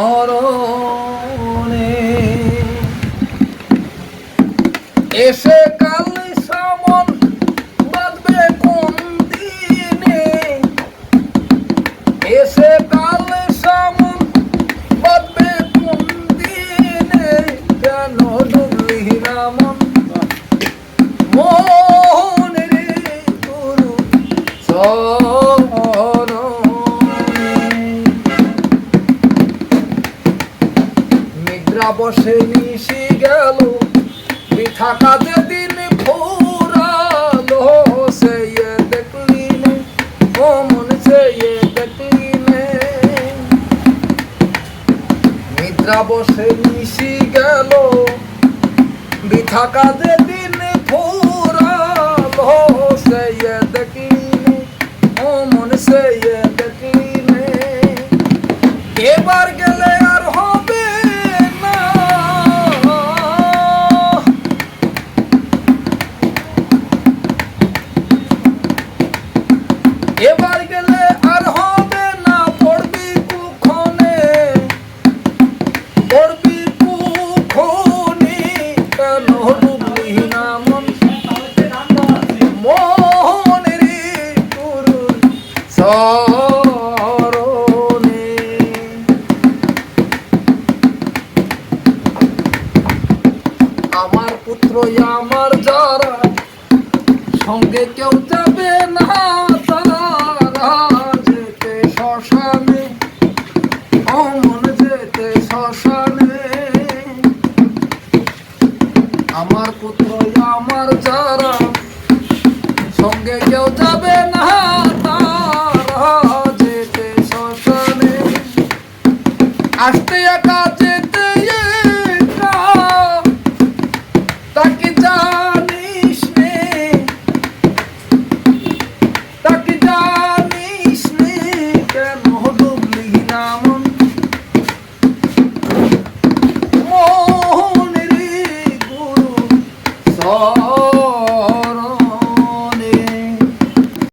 হরণে এসে কাল সামন বাঁধবে কোন দিনে, এসে কাল সামন বাঁধবে কোন দিনে, কেন ডুবলি রামন মনে রে গুরু নিদ্রা বসে নিশি গেল, বৃথা কাজে দিন ফুরালো, সে দেখলি নে ও মন, সে দেখলি নে। নিদ্রা বসে নিশি গেল, বৃথা কাজে দিন ফুরালো, সে দেখলি নে ও মন, সে দেখলি নে। এবার গেলে আর হবে না, এবার গেলে আর হবে না, পড়বি কুক্ষণে, পড়বি কুক্ষণে, কেন ডুবলি না মন মনে রে গুরু চরণে। আমার পুত্র আমার যারা, সঙ্গে কেউ যাবে না তারা, যেতে শ্মশানে অমন, যেতে শ্মশানে। আমার পুত্র আমার যারা, সঙ্গে কেউ যাবে না তারা, যেতে শ্মশানে। আসতে একা যেতে একা, তাকে যা